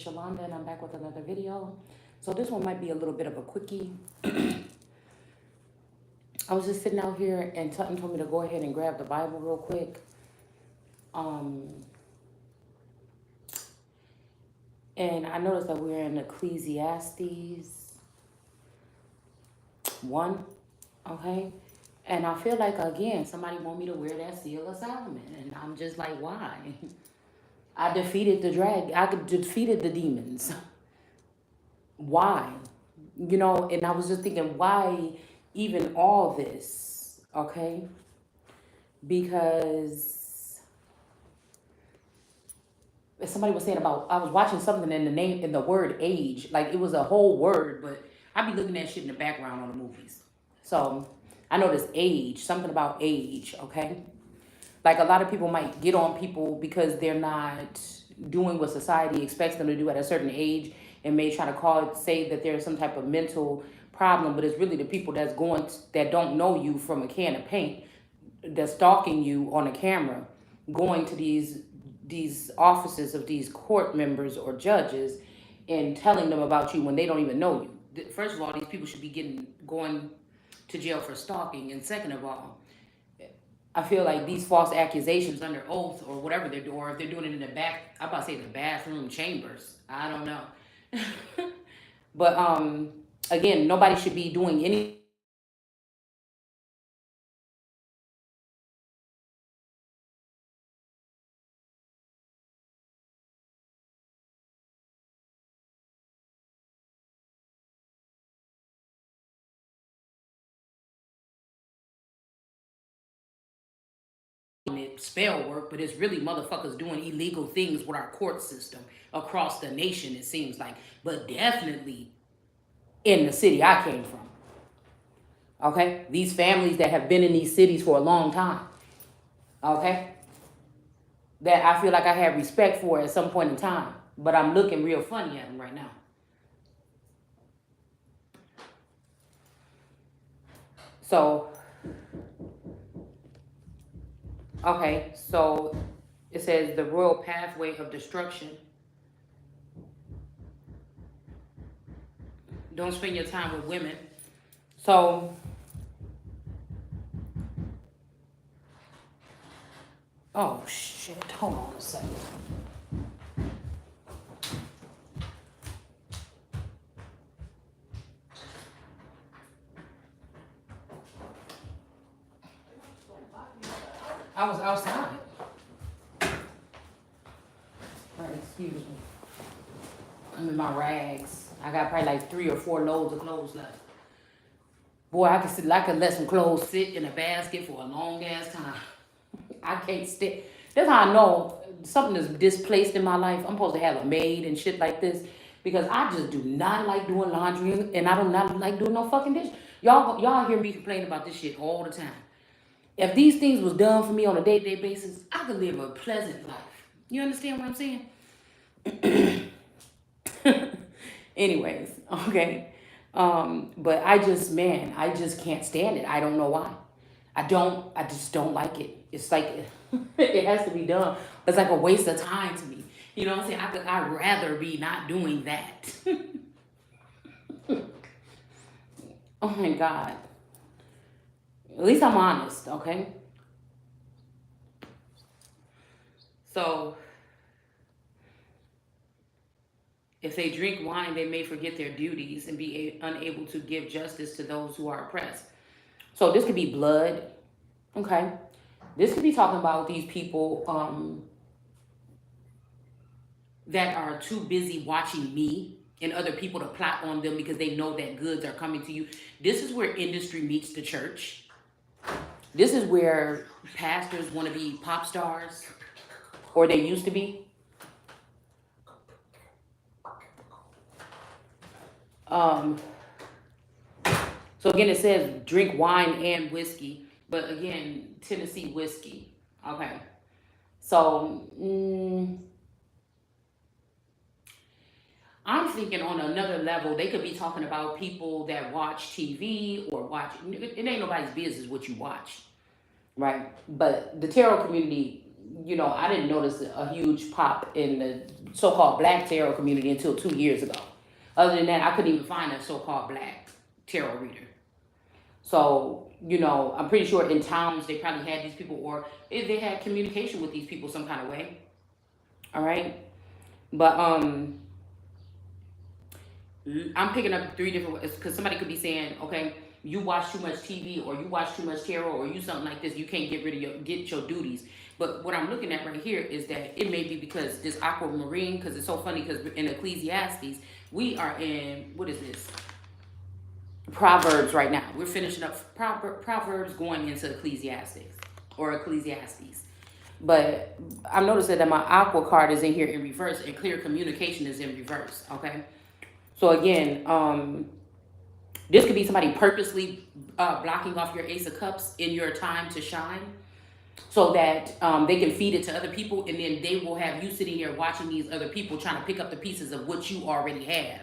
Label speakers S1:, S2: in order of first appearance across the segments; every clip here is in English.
S1: Shalonda, and I'm back with another video. So this one might be a little bit of a quickie. I was just sitting out here and Tutton told me to go ahead and grab the Bible real quick. Um, and I noticed that we're in Ecclesiastes 1, okay? And I feel like, again, somebody want me to wear that seal of Solomon. And I'm just like, why? I defeated I defeated the demons. Why? And I was just thinking, why even all this? Okay? Because somebody was saying about, I was watching something in the word age, like it was a whole word, but I be looking at shit in the background on the movies. So I noticed age, something about age, okay? Like a lot of people might get on people because they're not doing what society expects them to do at a certain age, and may try to say that there's some type of mental problem, but it's really the people that don't know you from a can of paint, that's stalking you on a camera, going to these offices of these court members or judges and telling them about you when they don't even know you. First of all, these people should be going to jail for stalking, and second of all, I feel like these false accusations under oath or whatever they're doing, or if they're doing it in the back, I'm about to say the bathroom chambers. I don't know. But again, nobody should be doing any spell work, but it's really motherfuckers doing illegal things with our court system across the nation, it seems like. But definitely in the city I came from. Okay? These families that have been in these cities for a long time. Okay? That I feel like I had respect for at some point in time. But I'm looking real funny at them right now. So, okay, so it says the royal pathway of destruction. Don't spend your time with women. So, oh shit, hold on a second. I was outside. Right, excuse me. I'm in my rags. I got probably like 3 or 4 loads of clothes left. Boy, I could let some clothes sit in a basket for a long ass time. I can't stay. That's how I know something is displaced in my life. I'm supposed to have a maid and shit like this, because I just do not like doing laundry, and I do not like doing no fucking dish. Y'all hear me complain about this shit all the time. If these things was done for me on a day-to-day basis, I could live a pleasant life. You understand what I'm saying? Anyways, okay. But I just can't stand it. I don't know why. I just don't like it. It's like, it has to be done. It's like a waste of time to me. You know what I'm saying? I'd rather be not doing that. Oh my God. At least I'm honest, okay? So, if they drink wine, they may forget their duties and be unable to give justice to those who are oppressed. So this could be blood, okay? This could be talking about these people that are too busy watching me and other people to plot on them because they know that goods are coming to you. This is where industry meets the church. This is where pastors want to be pop stars, or they used to be. Um, so again, it says drink wine and whiskey, but again, Tennessee whiskey. Okay. So I'm thinking on another level, they could be talking about people that watch TV or watch. It ain't nobody's business what you watch, right? But the tarot community, I didn't notice a huge pop in the so-called black tarot community until 2 years ago. Other than that, I couldn't even find a so-called black tarot reader. So, I'm pretty sure in towns they probably had these people, or if they had communication with these people some kind of way. All right. But I'm picking up three different ways because somebody could be saying, okay, you watch too much TV or you watch too much tarot or you something like this, you can't get your duties. But what I'm looking at right here is that it may be because this aquamarine, because it's so funny because in Ecclesiastes, we are in, what is this? Proverbs right now. We're finishing up Proverbs going into Ecclesiastes or Ecclesiastes. But I'm noticing that my aqua card is in here in reverse and clear communication is in reverse. Okay. So again, this could be somebody purposely blocking off your Ace of Cups in your time to shine so that they can feed it to other people, and then they will have you sitting here watching these other people trying to pick up the pieces of what you already have.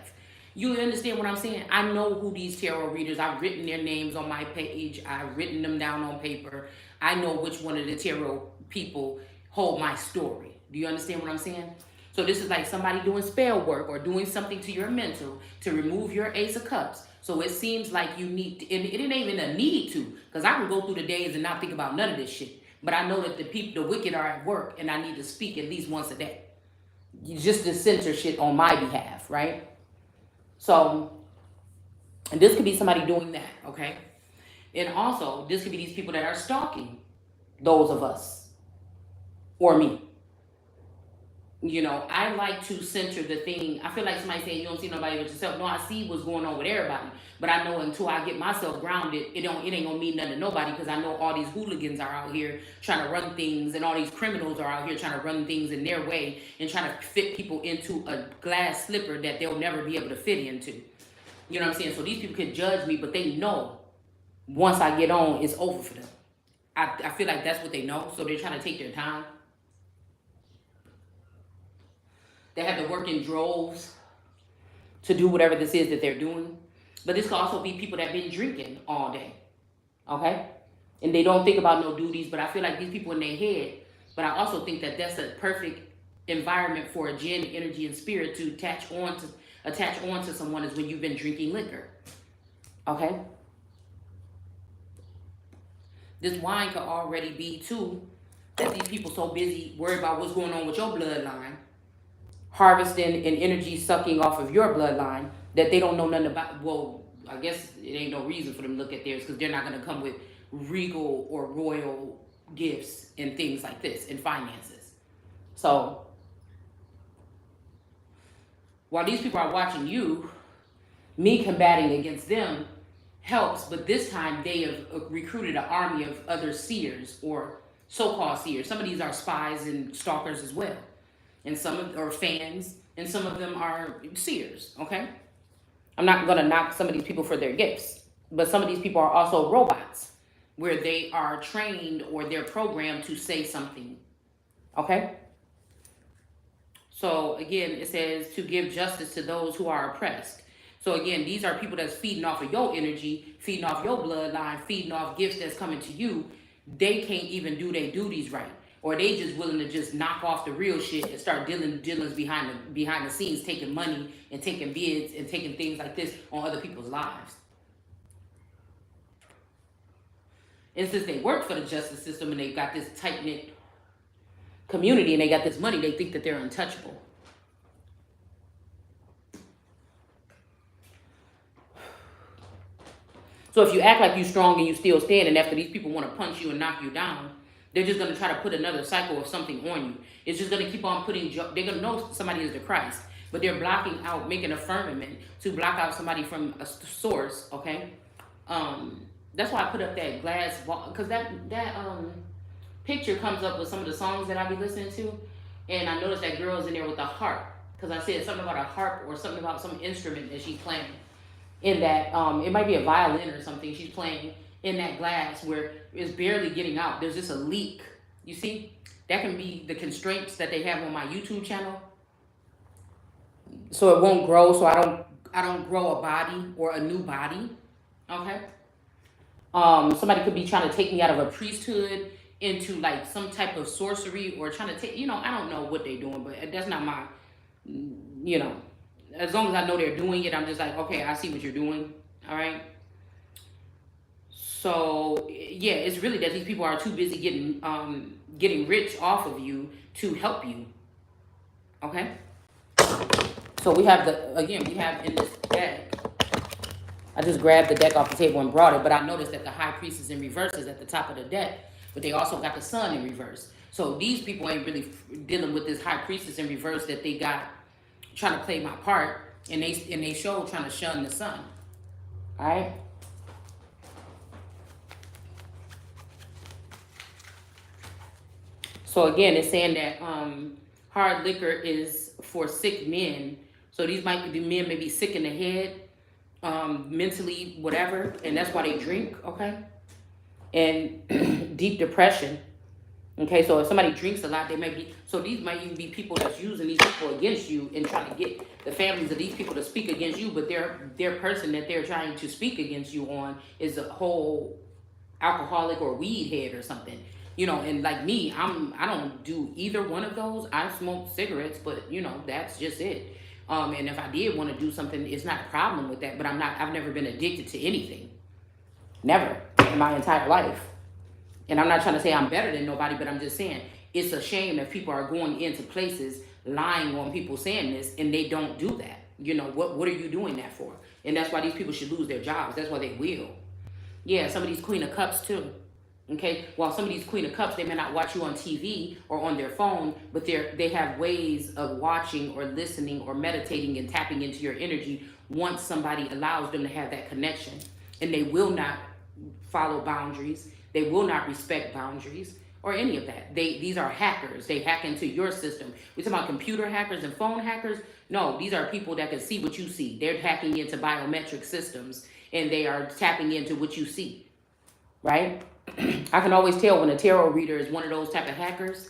S1: You understand what I'm saying? I know who these tarot readers, I've written their names on my page, I've written them down on paper. I know which one of the tarot people hold my story. Do you understand what I'm saying? So this is like somebody doing spell work or doing something to your mental to remove your Ace of Cups. So it seems like you need to, and it ain't even a need to, because I can go through the days and not think about none of this shit. But I know that the wicked are at work, and I need to speak at least once a day. Just to censor shit on my behalf, right? So, and this could be somebody doing that, okay? And also, this could be these people that are stalking those of us or me. I like to center the thing. I feel like somebody saying you don't see nobody but yourself. No, I see what's going on with everybody. But I know until I get myself grounded, it ain't gonna mean nothing to nobody, because I know all these hooligans are out here trying to run things, and all these criminals are out here trying to run things in their way and trying to fit people into a glass slipper that they'll never be able to fit into. You know what I'm saying? So these people can judge me, but they know once I get on, it's over for them. I feel like that's what they know, so they're trying to take their time. They have to work in droves to do whatever this is that they're doing. But this could also be people that have been drinking all day. Okay? And they don't think about no duties, but I feel like these people in their head. But I also think that that's a perfect environment for a jinn, energy, and spirit to attach on to someone, is when you've been drinking liquor. Okay? This wine could already be, too, that these people so busy worried about what's going on with your bloodline, harvesting and energy sucking off of your bloodline, that they don't know nothing about. Well, I guess it ain't no reason for them to look at theirs, because they're not going to come with regal or royal gifts and things like this and finances. So while these people are watching you, me combating against them helps, but this time they have recruited an army of other seers or so-called seers. Some of these are spies and stalkers as well. And some of are fans, and some of them are seers, okay? I'm not going to knock some of these people for their gifts, but some of these people are also robots, where they are trained or they're programmed to say something, okay? So again, it says to give justice to those who are oppressed. So again, these are people that's feeding off of your energy, feeding off your bloodline, feeding off gifts that's coming to you. They can't even do their duties right. Or they just willing to just knock off the real shit and start dealing behind the scenes, taking money and taking bids and taking things like this on other people's lives. And since they work for the justice system and they've got this tight-knit community and they got this money, they think that they're untouchable. So if you act like you're strong and you still stand, and after these people want to punch you and knock you down, they're just going to try to put another cycle of something on you. It's just going to keep on putting, they're going to know somebody is the Christ, but they're blocking out, making a firmament to block out somebody from a source, okay? That's why I put up that glass wall, because that picture comes up with some of the songs that I be listening to, and I noticed that girl's in there with a harp, because I said something about a harp or something about some instrument that she's playing. In that, it might be a violin or something she's playing in that glass where it's barely getting out. There's just a leak. You see? That can be the constraints that they have on my YouTube channel. So it won't grow, so I don't grow a body or a new body. Okay? Somebody could be trying to take me out of a priesthood into like some type of sorcery or trying to take, I don't know what they're doing, but that's not my, you know, as long as I know they're doing it, I'm just like, okay, I see what you're doing. All right. So yeah, it's really that these people are too busy getting rich off of you to help you. Okay. So we have we have in this deck. I just grabbed the deck off the table and brought it, but I noticed that the High Priestess in reverse is at the top of the deck, but they also got the Sun in reverse. So these people ain't really dealing with this High Priestess in reverse that they got trying to play my part, and they show trying to shun the Sun. All right. So again, it's saying that hard liquor is for sick men. So these might be men may be sick in the head, mentally, whatever, and that's why they drink. Okay, and deep depression. Okay, so if somebody drinks a lot, they may be. So these might even be people that's using these people against you and trying to get the families of these people to speak against you. But their person that they're trying to speak against you on is a whole alcoholic or weed head or something. And like me, I don't do either one of those. I smoke cigarettes, but that's just it. And if I did want to do something, it's not a problem with that. But I've never been addicted to anything, never in my entire life. And I'm not trying to say I'm better than nobody, but I'm just saying it's a shame that people are going into places lying on people saying this, and they don't do that. What are you doing that for? And that's why these people should lose their jobs. That's why they will. Yeah, some of these Queen of Cups too. Okay, while some of these Queen of Cups, they may not watch you on TV or on their phone, but they have ways of watching or listening or meditating and tapping into your energy once somebody allows them to have that connection. And they will not follow boundaries. They will not respect boundaries or any of that. These are hackers. They hack into your system. We talk about computer hackers and phone hackers. No, these are people that can see what you see. They're hacking into biometric systems, and they are tapping into what you see, right? I can always tell when a tarot reader is one of those type of hackers,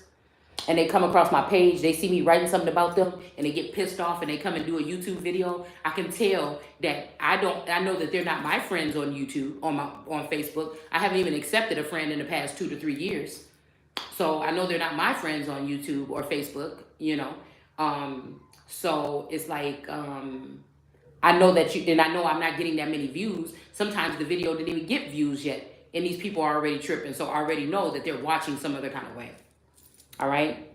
S1: and they come across my page, they see me writing something about them, and they get pissed off, and they come and do a YouTube video. I can tell that I know that they're not my friends on YouTube, on Facebook. I haven't even accepted a friend in the past 2 to 3 years. So I know they're not my friends on YouTube or Facebook, so it's like, I know that and I know I'm not getting that many views. Sometimes the video didn't even get views yet, and these people are already tripping. So I already know that they're watching some other kind of way. All right.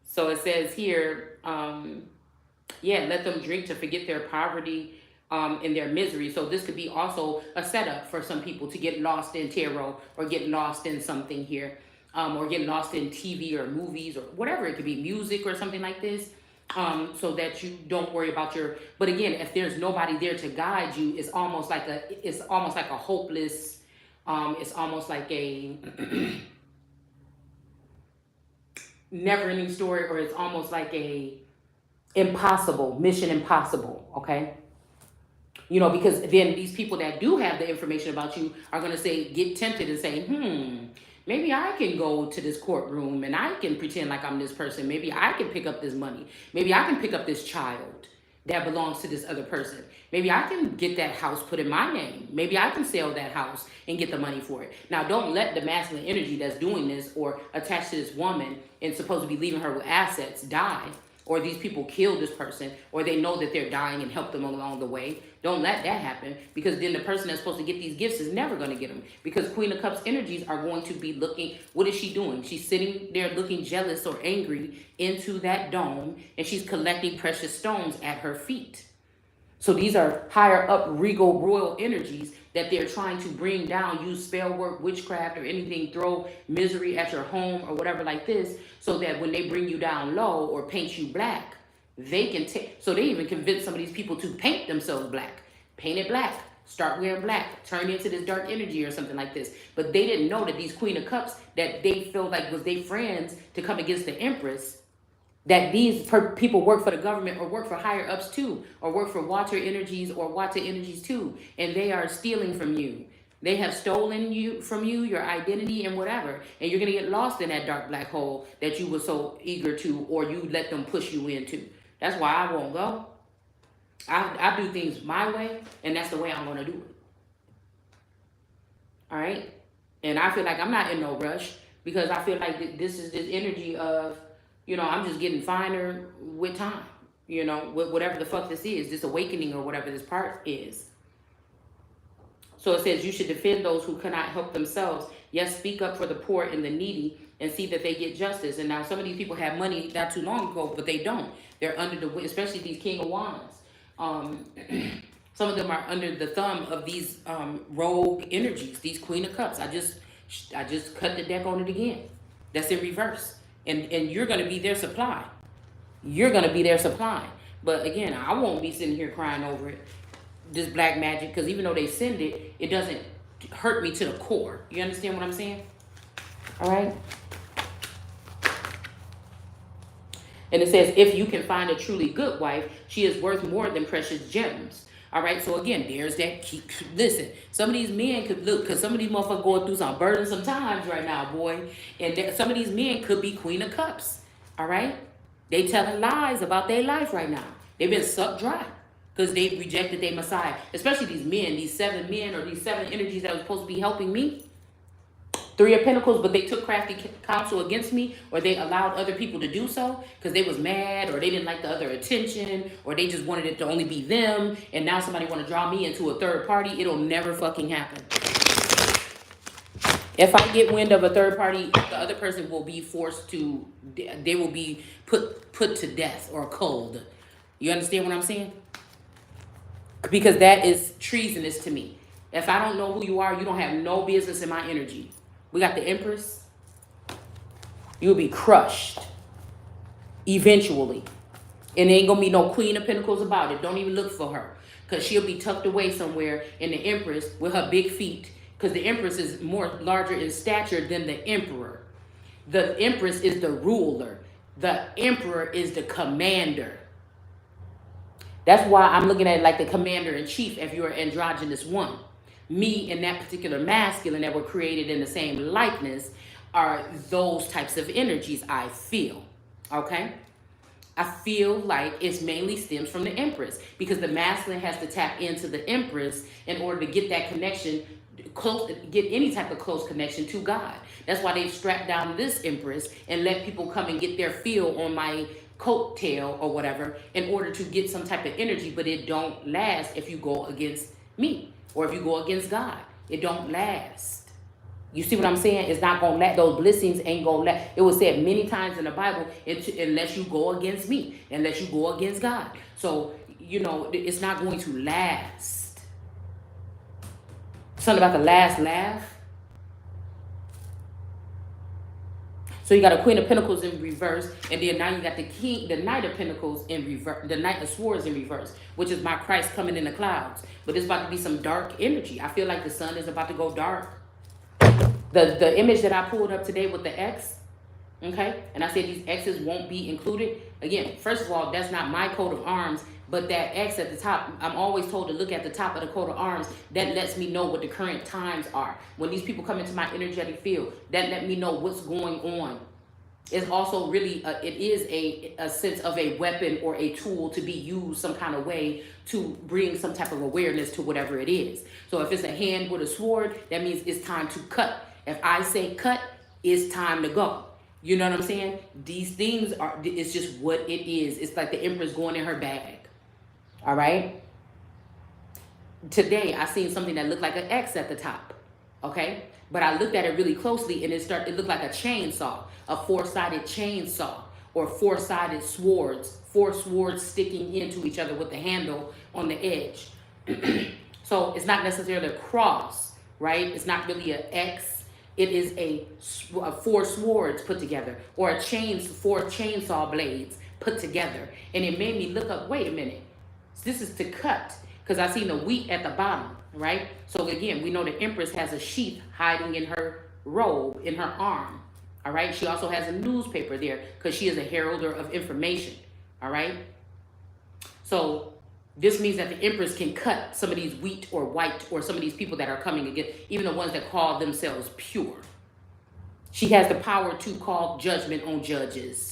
S1: So it says here, let them drink to forget their poverty and their misery. So this could be also a setup for some people to get lost in tarot or get lost in something here, or get lost in TV or movies or whatever. It could be music or something like this. So that you don't worry about but again, if there's nobody there to guide you, it's almost like a hopeless, it's almost like a never ending story, or it's almost like a mission impossible. Okay. Because then these people that do have the information about you are going to get tempted and say, maybe I can go to this courtroom and I can pretend like I'm this person. Maybe I can pick up this money. Maybe I can pick up this child that belongs to this other person. Maybe I can get that house put in my name. Maybe I can sell that house and get the money for it. Now, don't let the masculine energy that's doing this or attached to this woman and supposed to be leaving her with assets die, or these people kill this person, or they know that they're dying and help them along the way. Don't let that happen, because then the person that's supposed to get these gifts is never going to get them, because Queen of Cups energies are going to be looking. What is she doing? She's sitting there looking jealous or angry into that dome, and she's collecting precious stones at her feet. So these are higher up regal royal energies that they're trying to bring down, use spell work, witchcraft, or anything, throw misery at your home or whatever like this, so that when they bring you down low or paint you black, they can take. So they even convince some of these people to paint themselves black. Paint it black. Start wearing black. Turn into this dark energy or something like this. But they didn't know that these Queen of Cups that they feel like was their friends to come against the Empress, that these people work for the government or work for higher ups too, or work for water energies or water energies too, and they are stealing from you. They have stolen from you, your identity and whatever, and you're going to get lost in that dark black hole that you were so eager to, or you let them push you into. That's why I won't go. I do things my way, and that's the way I'm going to do it. All right? And I feel like I'm not in no rush. because I feel like this is this energy of, I'm just getting finer with time, with whatever the fuck this is, this awakening or whatever this part is. So it says you should defend those who cannot help themselves. Yes, speak up for the poor and the needy and see that they get justice. And now some of these people have money not too long ago, but they don't. They're under the, especially these King of Wands. Some of them are under the thumb of these rogue energies, these Queen of Cups. I just cut the deck on it again. That's in reverse. And you're going to be their supply. You're going to be their supply. But again, I won't be sitting here crying over it, this black magic, because even though they send it, it doesn't hurt me to the core. You understand what I'm saying? All right. And it says, if you can find a truly good wife, she is worth more than precious gems. All right. So again, there's that. Listen, some of these men could look, because some of these motherfuckers going through some burdensome times right now, boy. And some of these men could be Queen of Cups. All right. They telling lies about their life right now. They've been sucked dry because they rejected their Messiah. Especially these men, these 7 men or these 7 energies that were supposed to be helping me. 3 of Pentacles, but they took crafty counsel against me, or they allowed other people to do so because they was mad, or they didn't like the other attention, or they just wanted it to only be them, and now somebody want to draw me into a third party. It'll never fucking happen. If I get wind of a third party, the other person will be forced to, they will be put to death or cold. You understand what I'm saying? Because that is treasonous to me. If I don't know who you are, you don't have no business in my energy. We got the Empress. You'll be crushed eventually. And there ain't gonna be no Queen of Pentacles about it. Don't even look for her, because she'll be tucked away somewhere in the Empress with her big feet, because the Empress is more larger in stature than the Emperor. The Empress is the ruler. The Emperor is the commander. That's why I'm looking at it like the commander-in-chief if you're an androgynous one. Me and that particular masculine that were created in the same likeness are those types of energies, I feel. Okay? I feel like it's mainly stems from the Empress, because the masculine has to tap into the Empress in order to get that connection, get any type of close connection to God. That's why they've strapped down this Empress and let people come and get their feel on my coattail or whatever in order to get some type of energy, but it don't last if you go against me or if you go against God. It don't last. You see what I'm saying? It's not gonna last. Those blessings ain't gonna last. It was said many times in the Bible, unless you go against me, unless you go against God. So, it's not going to last. Something about the last laugh. So you got a Queen of Pentacles in reverse, and then now you got the Knight of Pentacles in reverse, the Knight of Swords in reverse, which is my Christ coming in the clouds. But it's about to be some dark energy. I feel like the sun is about to go dark. The image that I pulled up today with the X, okay, and I said these X's won't be included. Again, first of all, that's not my coat of arms, but that X at the top, I'm always told to look at the top of the coat of arms. That lets me know what the current times are. When these people come into my energetic field, that let me know what's going on. It's also really, it is a sense of a weapon or a tool to be used some kind of way to bring some type of awareness to whatever it is. So if it's a hand with a sword, that means it's time to cut. If I say cut, it's time to go. You know what I'm saying? These things are, it's just what it is. It's like the Empress going in her bag. All right. Today, I seen something that looked like an X at the top. Okay. But I looked at it really closely, and it looked like a chainsaw, a 4-sided chainsaw, or 4-sided swords, 4 swords sticking into each other with the handle on the edge. So it's not necessarily a cross, right? It's not really an X. It is a 4 swords put together, or 4 chainsaw blades put together. And it made me look up, wait a minute. This is to cut, because I seen the wheat at the bottom, right? So again, we know the Empress has a sheath hiding in her robe, in her arm, all right? She also has a newspaper there because she is a heralder of information, all right? So this means that the Empress can cut some of these wheat or white, or some of these people that are coming again, even the ones that call themselves pure. She has the power to call judgment on judges.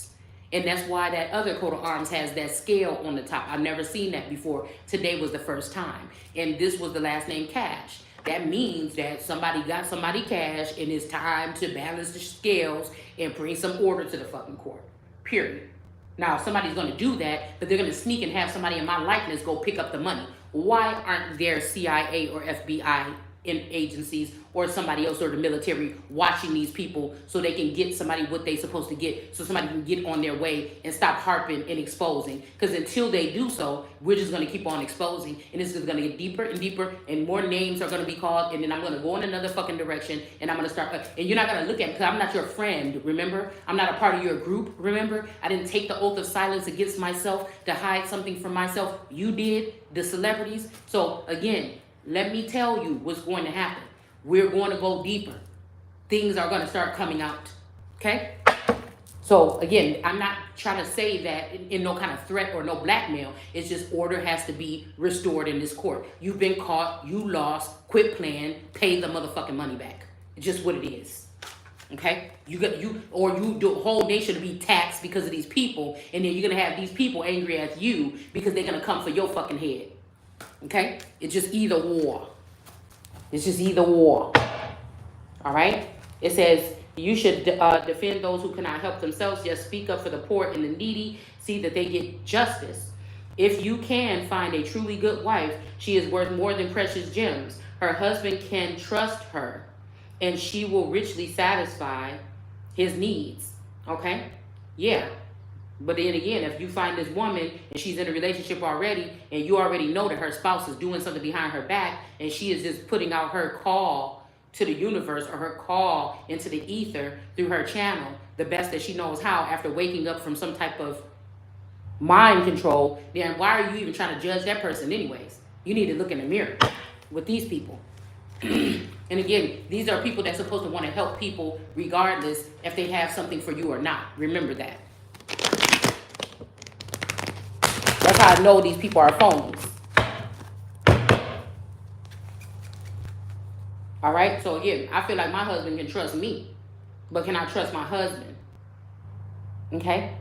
S1: And that's why that other coat of arms has that scale on the top. I've never seen that before. Today was the first time. And this was the last name Cash. That means that somebody got somebody cash and it's time to balance the scales and bring some order to the fucking court. Period. Now, somebody's going to do that, but they're going to sneak and have somebody in my likeness go pick up the money. Why aren't there CIA or FBI in agencies or somebody else or the military watching these people so they can get somebody what they supposed to get, so somebody can get on their way and stop harping and exposing? Because until they do so, we're just going to keep on exposing, and this is going to get deeper and deeper, and more names are going to be called, and then I'm going to go in another fucking direction, and I'm going to start, and you're not going to look at it because I'm not your friend, remember? I'm not a part of your group, remember? I didn't take the oath of silence against myself to hide something from myself. You did, the celebrities. So again, let me tell you what's going to happen. We're going to go deeper. Things are going to start coming out. Okay? So again, I'm not trying to say that in no kind of threat or no blackmail. It's just order has to be restored in this court. You've been caught. You lost. Quit playing. Pay the motherfucking money back. It's just what it is. Okay? The whole nation to be taxed because of these people, and then you're gonna have these people angry at you because they're gonna come for your fucking head. Okay? It's just either war. It's just either war. All right? It says you should defend those who cannot help themselves. Just speak up for the poor and the needy. See that they get justice. If you can find a truly good wife, she is worth more than precious gems. Her husband can trust her, and she will richly satisfy his needs. Okay? Yeah. But then again, if you find this woman and she's in a relationship already, and you already know that her spouse is doing something behind her back, and she is just putting out her call to the universe or her call into the ether through her channel, the best that she knows how, after waking up from some type of mind control, then why are you even trying to judge that person anyways? You need to look in the mirror with these people. And again, these are people that's supposed to want to help people regardless if they have something for you or not. Remember that. That's how I know these people are phonies. All right? So again, I feel like my husband can trust me, but can I trust my husband? Okay?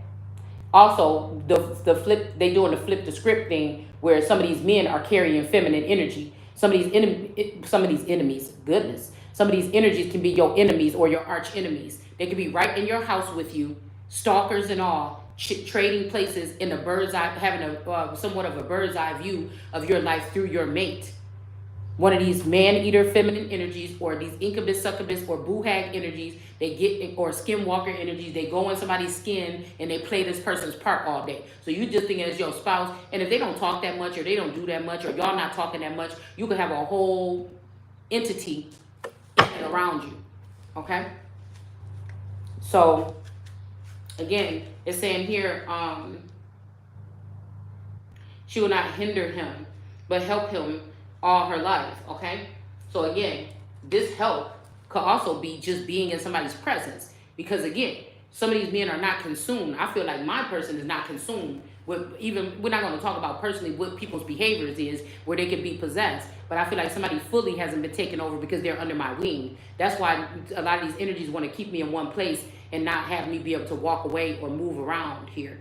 S1: Also, the flip, they doing the flip the script thing where some of these men are carrying feminine energy. Some of these enemies, goodness. Some of these energies can be your enemies or your arch enemies. They can be right in your house with you, stalkers and all, trading places in a bird's eye, having a somewhat of a bird's eye view of your life through your mate. One of these man-eater feminine energies, or these incubus, succubus, or boo-hag energies, they get, or skinwalker energies, they go in somebody's skin and they play this person's part all day. So you just think it's your spouse, and if they don't talk that much, or they don't do that much, or y'all not talking that much, you could have a whole entity around you. Okay? So, again, it's saying here, she will not hinder him, but help him all her life. Okay? So again, this help could also be just being in somebody's presence. Because again, some of these men are not consumed. I feel like my person is not consumed with, even, we're not going to talk about personally what people's behaviors is, where they can be possessed. But I feel like somebody fully hasn't been taken over because they're under my wing. That's why a lot of these energies want to keep me in one place and not have me be able to walk away or move around here.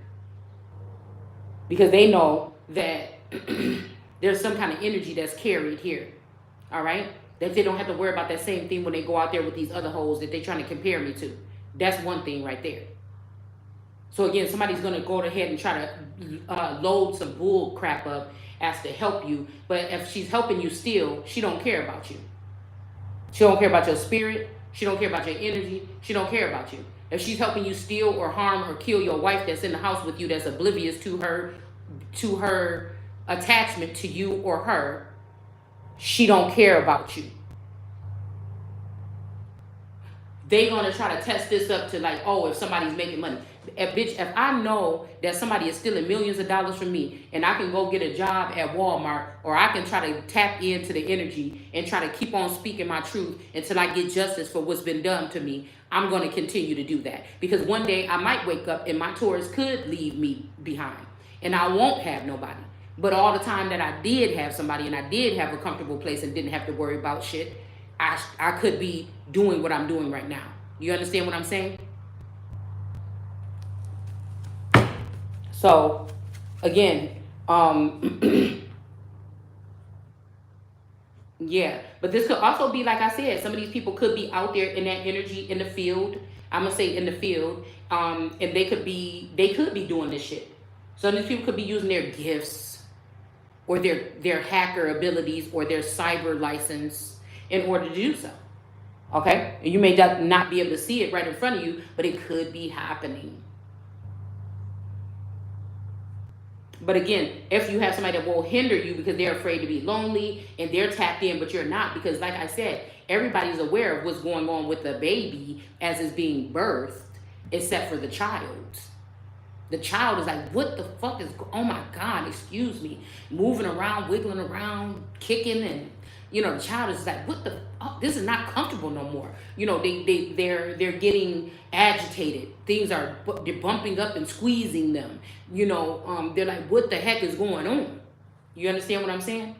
S1: Because they know that there's some kind of energy that's carried here. All right? That they don't have to worry about that same thing when they go out there with these other hoes that they're trying to compare me to. That's one thing right there. So again, somebody's going to go ahead and try to load some bull crap up as to help you. But if she's helping you still, she don't care about you. She don't care about your spirit. She don't care about your energy. She don't care about you. If she's helping you steal or harm or kill your wife that's in the house with you, that's oblivious to her attachment to you or her, she don't care about you. They gonna try to test this up to like, oh, if somebody's making money. If I know that somebody is stealing millions of dollars from me, and I can go get a job at Walmart, or I can try to tap into the energy and try to keep on speaking my truth until I get justice for what's been done to me, I'm going to continue to do that. Because one day I might wake up and my Taurus could leave me behind, and I won't have nobody. But all the time that I did have somebody, and I did have a comfortable place and didn't have to worry about shit, I could be doing what I'm doing right now. You understand what I'm saying? So, again, Yeah, but this could also be, like I said, some of these people could be out there in that energy in the field. I'm gonna say in the field, and they could be doing this shit. So these people could be using their gifts or their hacker abilities or their cyber license in order to do so. Okay, and you may not be able to see it right in front of you, but it could be happening. But again, if you have somebody that will hinder you because they're afraid to be lonely and they're tapped in, but you're not, because like I said, everybody's aware of what's going on with the baby as it's being birthed, except for the child. The child is like, what the fuck is, oh my God, excuse me, moving around, wiggling around, kicking, and the child is like, what the, oh, this is not comfortable no more. They're getting agitated. Things are, they're bumping up and squeezing them. They're like, what the heck is going on? You understand what I'm saying?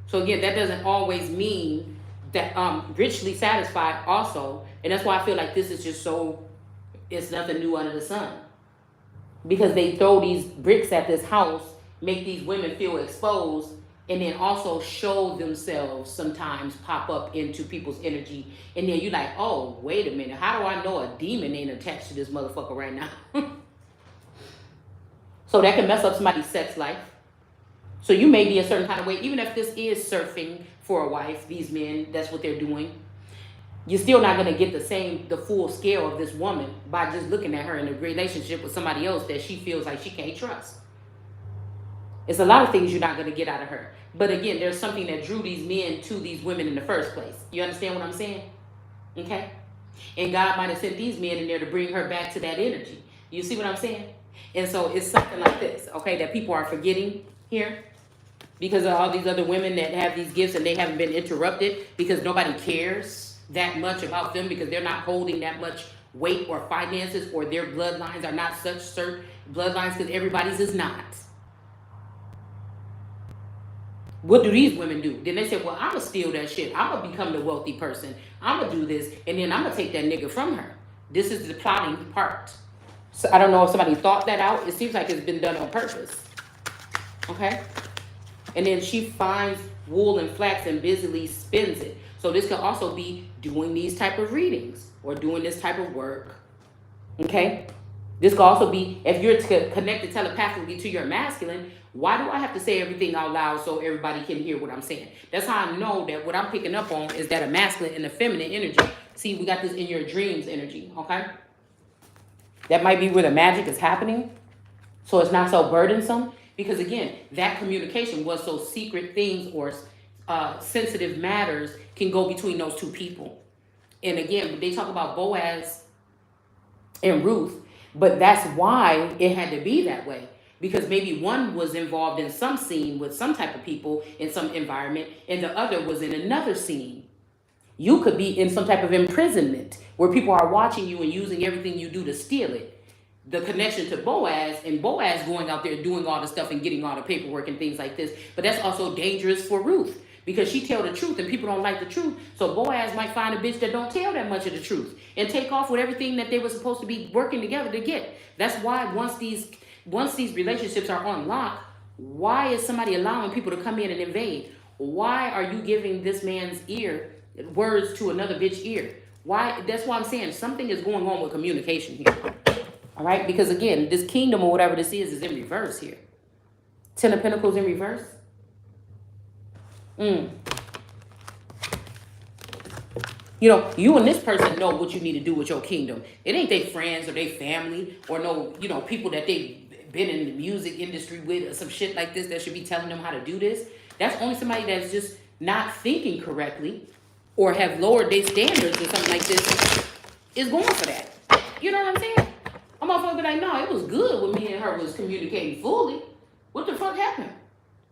S1: So again, that doesn't always mean that richly satisfied also. And that's why I feel like this is just so, it's nothing new under the sun. Because they throw these bricks at this house, make these women feel exposed, and then also show themselves sometimes pop up into people's energy. And then you're like, oh, wait a minute, how do I know a demon ain't attached to this motherfucker right now? So that can mess up somebody's sex life. So you may be a certain kind of way, even if this is surfing for a wife, these men, that's what they're doing. You're still not going to get the full scale of this woman by just looking at her in a relationship with somebody else that she feels like she can't trust. It's a lot of things you're not going to get out of her. But again, there's something that drew these men to these women in the first place. You understand what I'm saying? Okay? And God might have sent these men in there to bring her back to that energy. You see what I'm saying? And so it's something like this, okay, that people are forgetting here. Because of all these other women that have these gifts and they haven't been interrupted because nobody cares that much about them because they're not holding that much weight or finances, or their bloodlines are not such certain bloodlines, because everybody's is not. What do these women do? Then they say, well, I'm going to steal that shit. I'm going to become the wealthy person. I'm going to do this, and then I'm going to take that nigga from her. This is the plotting part. So I don't know if somebody thought that out. It seems like it's been done on purpose. Okay? And then she finds wool and flax and busily spins it. So this could also be doing these type of readings or doing this type of work. Okay? This could also be, if you're connected telepathically to your masculine, why do I have to say everything out loud so everybody can hear what I'm saying? That's how I know that what I'm picking up on is that a masculine and a feminine energy. See, we got this in your dreams energy, okay? That might be where the magic is happening. So it's not so burdensome. Because again, that communication was so secret things or sensitive matters can go between those two people. And again, they talk about Boaz and Ruth, but that's why it had to be that way. Because maybe one was involved in some scene with some type of people in some environment, and the other was in another scene. You could be in some type of imprisonment where people are watching you and using everything you do to steal it. The connection to Boaz, and Boaz going out there doing all the stuff and getting all the paperwork and things like this. But that's also dangerous for Ruth because she tell the truth and people don't like the truth. So Boaz might find a bitch that don't tell that much of the truth and take off with everything that they were supposed to be working together to get. That's why once these relationships are on lock, why is somebody allowing people to come in and invade? Why are you giving this man's ear words to another bitch ear? Why? That's why I'm saying something is going on with communication here. All right, because again, this kingdom or whatever this is in reverse here. 10 of Pentacles in reverse. You and this person know what you need to do with your kingdom. It ain't their friends or their family or no, people that they've been in the music industry with or some shit like this that should be telling them how to do this. That's only somebody that's just not thinking correctly or have lowered their standards or something like this is going for that. You know what I'm saying? I'm motherfucker like, no, it was good when me and her was communicating fully. What the fuck happened?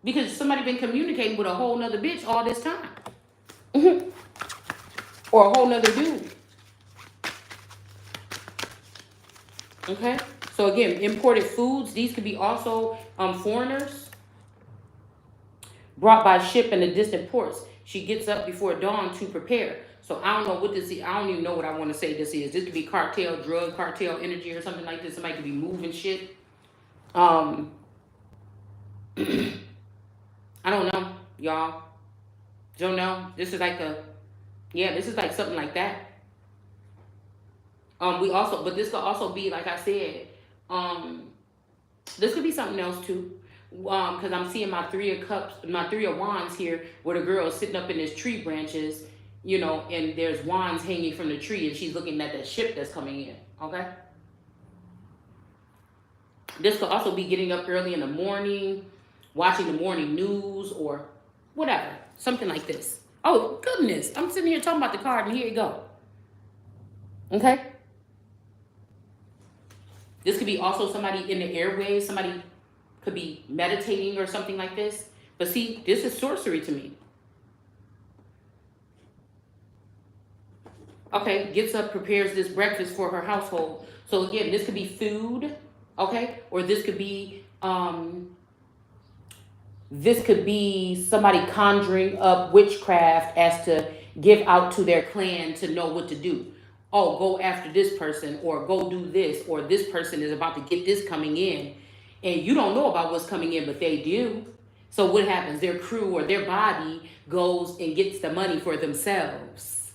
S1: Because somebody been communicating with a whole nother bitch all this time. Or a whole nother dude. Okay? So again, imported foods. These could be also foreigners. Brought by ship in the distant ports. She gets up before dawn to prepare. So I don't know what this is. I don't even know what I want to say this is. This could be cartel, drug cartel energy or something like this. Somebody could be moving shit. Um, I don't know, y'all. Don't know. This is like a, yeah, this is like something like that. We also, but this could also be, like I said, um, this could be something else too. Because I'm seeing my three of cups, my three of wands here, where the girl is sitting up in this tree branches, you know, and there's wands hanging from the tree, and she's looking at that ship that's coming in. Okay. This could also be getting up early in the morning, watching the morning news, or whatever, something like this. Oh goodness, I'm sitting here talking about the card, and here you go. Okay. This could be also somebody in the airwaves. Somebody could be meditating or something like this. But see, this is sorcery to me. Okay, gets up, prepares this breakfast for her household. So again, this could be food, okay? Or this could be somebody conjuring up witchcraft as to give out to their clan to know what to do. Oh, go after this person, or go do this, or this person is about to get this coming in. And you don't know about what's coming in, but they do. So what happens? Their crew or their body goes and gets the money for themselves.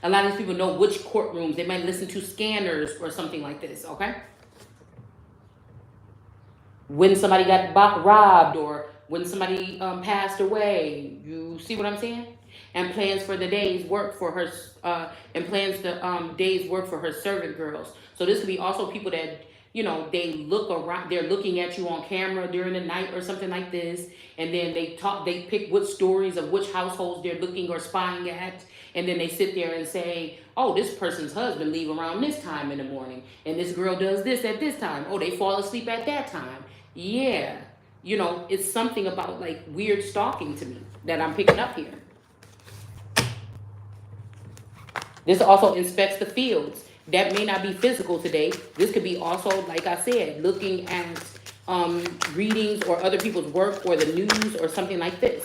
S1: A lot of these people know which courtrooms. They might listen to scanners or something like this, okay? When somebody got robbed, or when somebody passed away. You see what I'm saying? And plans for the day's work for her, and plans the day's work for her servant girls. So this could be also people that, you know, they look around, they're looking at you on camera during the night or something like this, and then they pick what stories of which households they're looking or spying at, and then they sit there and say, oh, this person's husband leave around this time in the morning, and this girl does this at this time. Oh, they fall asleep at that time. Yeah, you know, it's something about like weird stalking to me that I'm picking up here. This also inspects the fields. That may not be physical today. This could be also, like I said, looking at readings or other people's work or the news or something like this.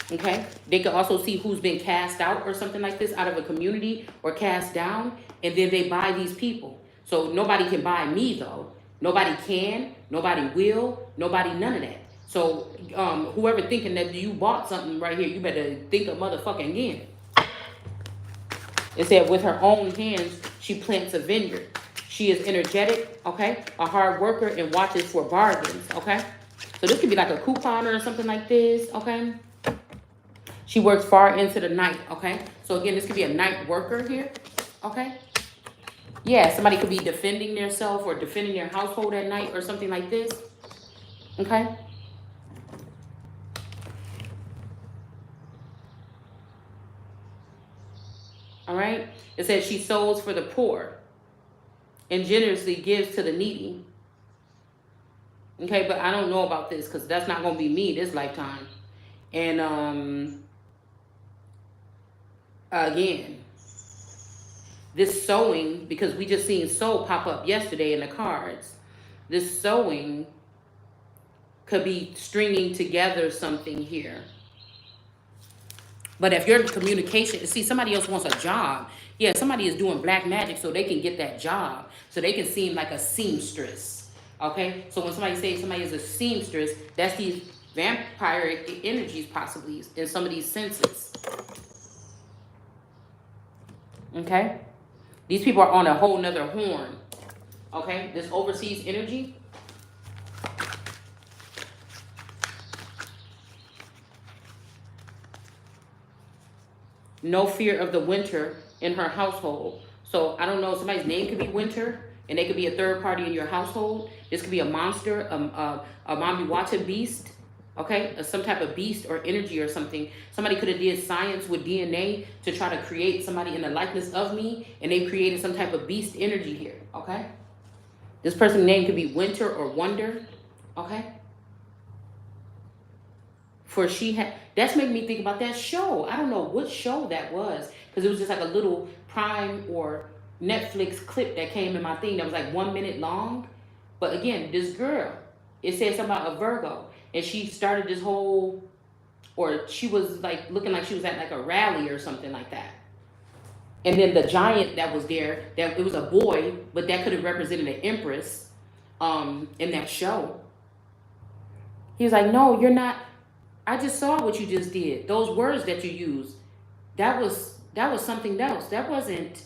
S1: Okay? They could also see who's been cast out or something like this out of a community or cast down, and then they buy these people. So nobody can buy me though. Nobody can, nobody will, nobody none of that. So whoever thinking that you bought something right here, you better think a motherfucking again. It said, with her own hands, she plants a vineyard. She is energetic, okay? A hard worker and watches for bargains, okay? So this could be like a coupon or something like this, okay? She works far into the night, okay? So again, this could be a night worker here, okay? Yeah, somebody could be defending themselves or defending their household at night or something like this, okay? All right. It says she sows for the poor and generously gives to the needy. Okay, but I don't know about this because that's not going to be me this lifetime. And again, this sewing, because we just seen sow pop up yesterday in the cards. This sewing could be stringing together something here. But if your communication, see, somebody else wants a job. Yeah, somebody is doing black magic so they can get that job. So they can seem like a seamstress. Okay? So when somebody says somebody is a seamstress, that's these vampiric energies possibly in some of these senses. Okay? These people are on a whole nother horn. Okay? This overseas energy. No fear of the winter in her household. So I don't know, somebody's name could be Winter, and they could be a third party in your household. This could be a monster, a mommy watching beast, okay? Some type of beast or energy or something. Somebody could have did science with DNA to try to create somebody in the likeness of me, and they created some type of beast energy here, okay? This person's name could be Winter or Wonder, okay? For she had, that's making me think about that show. I don't know what show that was, because it was just like a little Prime or Netflix clip that came in my thing that was like 1 minute long. But again, this girl, it said something about a Virgo, and she started this whole or she was like looking like she was at like a rally or something like that. And then the giant that was there, that it was a boy, but that could have represented an empress in that show. He was like, no, you're not. I just saw what you just did. Those words that you used, that was something else. That wasn't.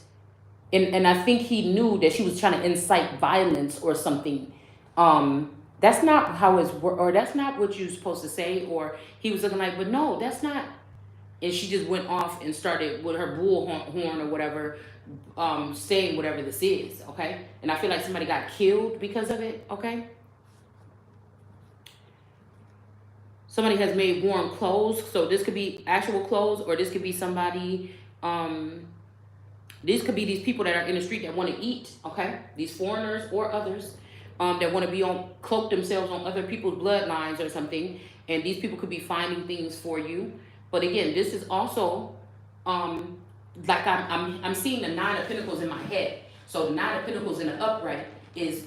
S1: And I think he knew that she was trying to incite violence or something. That's not how it's or that's not what you're supposed to say. Or he was looking like, but no, that's not. And she just went off and started with her bull horn or whatever, saying whatever this is, okay? And I feel like somebody got killed because of it, okay? Somebody has made warm clothes, so this could be actual clothes, or this could be somebody, these could be these people that are in the street that want to eat, okay? These foreigners or others that want to be cloak themselves on other people's bloodlines or something, and these people could be finding things for you. But again, this is also like I'm seeing the Nine of Pentacles in my head. So the Nine of Pentacles in the upright is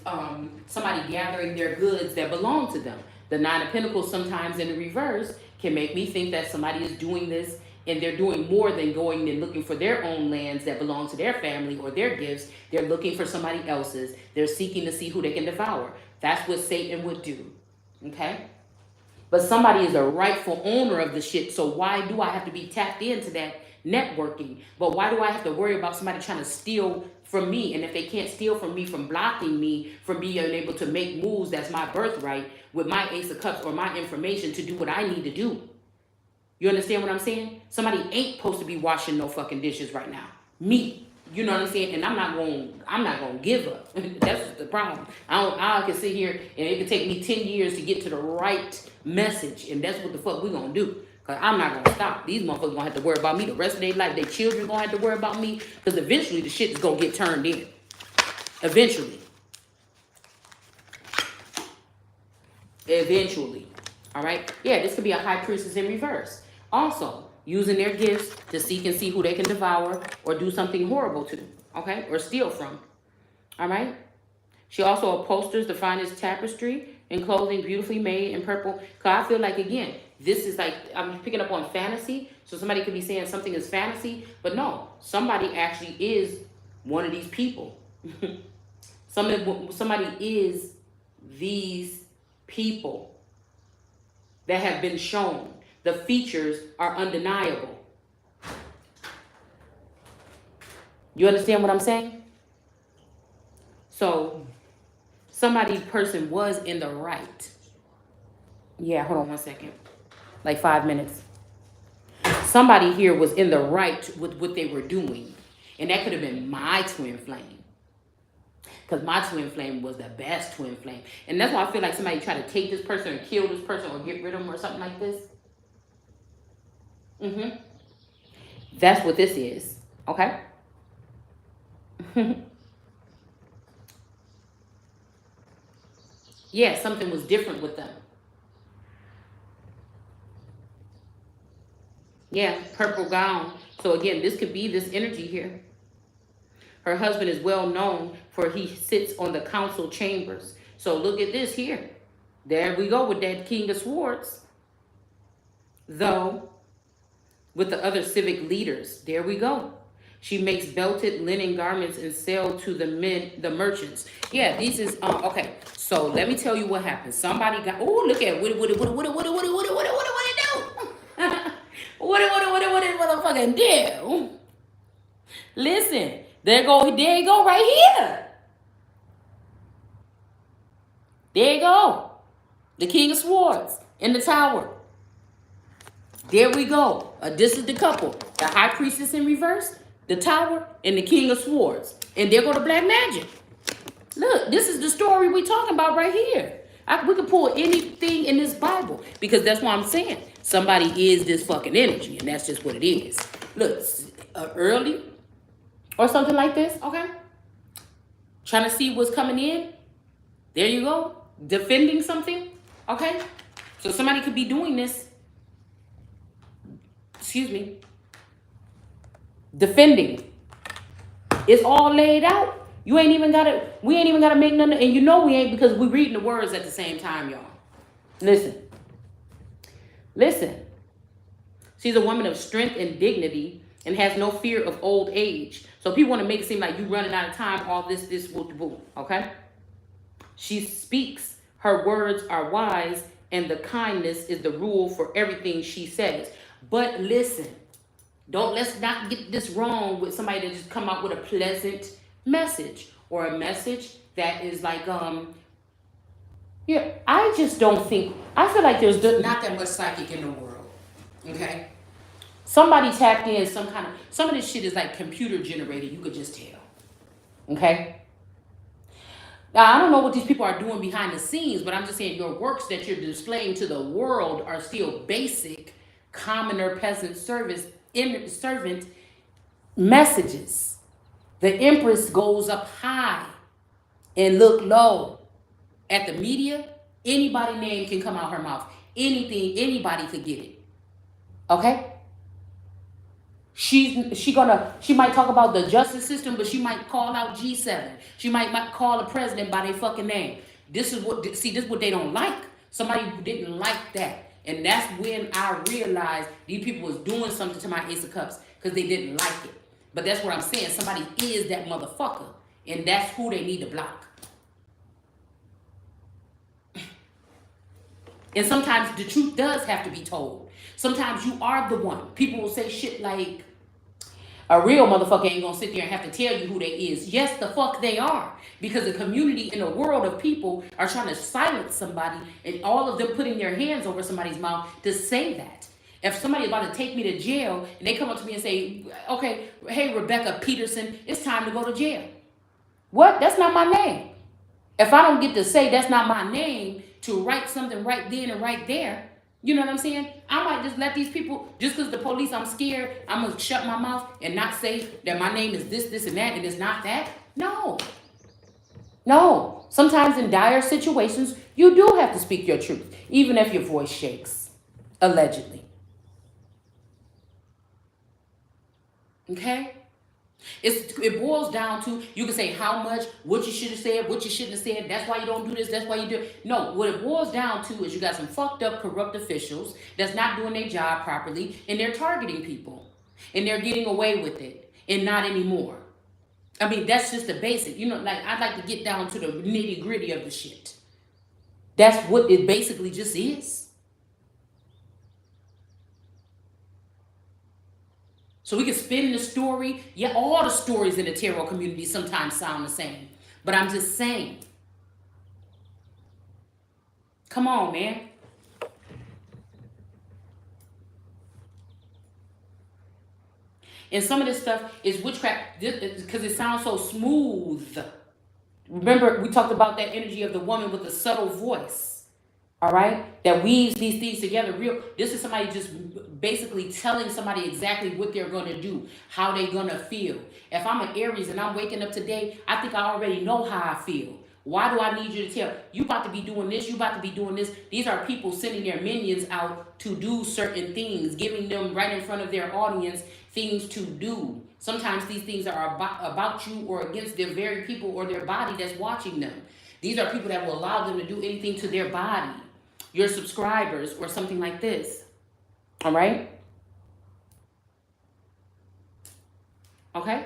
S1: somebody gathering their goods that belong to them. The Nine of Pentacles sometimes in the reverse can make me think that somebody is doing this and they're doing more than going and looking for their own lands that belong to their family or their gifts. They're looking for somebody else's. They're seeking to see who they can devour. That's what Satan would do. Okay? But somebody is a rightful owner of the shit, so why do I have to be tapped into that networking? But why do I have to worry about somebody trying to steal from me? And if they can't steal from me, from blocking me, from being able to make moves, that's my birthright, with my Ace of Cups or my information to do what I need to do. You understand what I'm saying? Somebody ain't supposed to be washing no fucking dishes right now. Me. You know what I'm saying? And I'm not gonna give up. That's the problem. I can sit here and it can take me 10 years to get to the right message, and that's what the fuck we gonna do. Cause I'm not gonna stop. These motherfuckers gonna have to worry about me the rest of their life. Their children gonna have to worry about me, because eventually the shit is gonna get turned in. Eventually. All right. Yeah, this could be a high priestess in reverse. Also, using their gifts to seek and see who they can devour or do something horrible to, okay? Or steal from, all right? She also upholsters the finest tapestry and clothing beautifully made in purple. Because I feel like, again, this is like, I'm picking up on fantasy. So somebody could be saying something is fantasy, but no, somebody actually is one of these people. Somebody is these people that have been shown. The features are undeniable. You understand what I'm saying? So, person was in the right. Yeah, hold on one second. Like 5 minutes. Somebody here was in the right with what they were doing. And that could have been my twin flame. Because my twin flame was the best twin flame. And that's why I feel like somebody tried to take this person and kill this person or get rid of them or something like this. That's what this is. Okay? Yeah, something was different with them. Yeah, purple gown. So again, this could be this energy here. Her husband is well known for he sits on the council chambers. So look at this here. There we go with that King of Swords. Though, with the other civic leaders. There we go. She makes belted linen garments and sell to the merchants. Yeah, these is okay. So let me tell you what happened. Somebody got look at what it do? What it motherfucking do? Listen, there you go right here. There you go. The King of Swords in the tower. There we go. This is the couple. The High Priestess in reverse, the Tower, and the King of Swords. And there go the Black Magic. Look, this is the story we're talking about right here. We can pull anything in this Bible, because that's what I'm saying. Somebody is this fucking energy, and that's just what it is. Look, early or something like this, okay? Trying to see what's coming in. There you go. Defending something, okay? So somebody could be doing this. Excuse me. Defending. It's all laid out. We ain't even gotta make nothing, and you know we ain't, because we're reading the words at the same time, y'all. Listen. She's a woman of strength and dignity and has no fear of old age. So people want to make it seem like you running out of time, all this, woo, okay? She speaks, her words are wise, and the kindness is the rule for everything she says. But listen, let's not get this wrong with somebody that just come out with a pleasant message or a message that is like, yeah, I just don't think, I feel like there's not that much psychic in the world, okay? Somebody tapped in some of this shit is like computer generated, you could just tell, okay? Now, I don't know what these people are doing behind the scenes, but I'm just saying your works that you're displaying to the world are still basic, commoner, peasant servant messages. The Empress goes up high and look low. At the media, anybody name can come out her mouth. Anything, anybody could get it. Okay? She might talk about the justice system, but she might call out G7. She might call the president by their fucking name. This is what they don't like. Somebody didn't like that. And that's when I realized these people was doing something to my Ace of Cups because they didn't like it. But that's what I'm saying. Somebody is that motherfucker. And that's who they need to block. And sometimes the truth does have to be told. Sometimes you are the one. People will say shit like, a real motherfucker ain't gonna sit there and have to tell you who they is. Yes, the fuck they are. Because the community in a world of people are trying to silence somebody and all of them putting their hands over somebody's mouth to say that. If somebody's about to take me to jail and they come up to me and say, okay, hey, Rebecca Peterson, it's time to go to jail. What? That's not my name. If I don't get to say that's not my name to write something right then and right there, you know what I'm saying? I might just let these people, just because the police, I'm scared, I'm going to shut my mouth and not say that my name is this, and that, and it's not that. No. No. Sometimes in dire situations, you do have to speak your truth, even if your voice shakes. Allegedly. Okay? It boils down to, you can say how much, what you should have said, what you shouldn't have said. That's why you don't do this. That's why you do it. No, what it boils down to is you got some fucked up, corrupt officials that's not doing their job properly, and they're targeting people, and they're getting away with it, and not anymore. I mean, that's just the basic. You know, like, I'd like to get down to the nitty gritty of the shit. That's what it basically just is. So we can spin the story. Yeah, all the stories in the tarot community sometimes sound the same. But I'm just saying. Come on, man. And some of this stuff is witchcraft because it sounds so smooth. Remember, we talked about that energy of the woman with the subtle voice. All right, that weaves these things together. This is somebody just basically telling somebody exactly what they're going to do, how they're going to feel. If I'm an Aries and I'm waking up today, I think I already know how I feel. Why do I need you to tell? You about to be doing this, you about to be doing this. These are people sending their minions out to do certain things, giving them right in front of their audience things to do. Sometimes these things are about you or against their very people or their body that's watching them. These are people that will allow them to do anything to their body. Your subscribers or something like this. All right? Okay?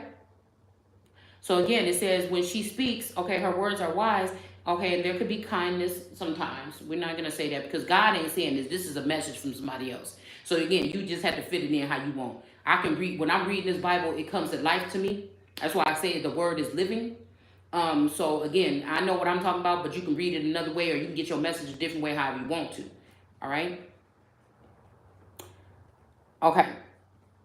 S1: So again, it says when she speaks, okay, her words are wise. Okay, and there could be kindness sometimes. We're not going to say that because God ain't saying this. This is a message from somebody else. So again, you just have to fit it in how you want. I can read, when I'm reading this Bible, it comes to life to me. That's why I say the word is living. So again, I know what I'm talking about, but you can read it another way or you can get your message a different way, however you want to. All right? Okay.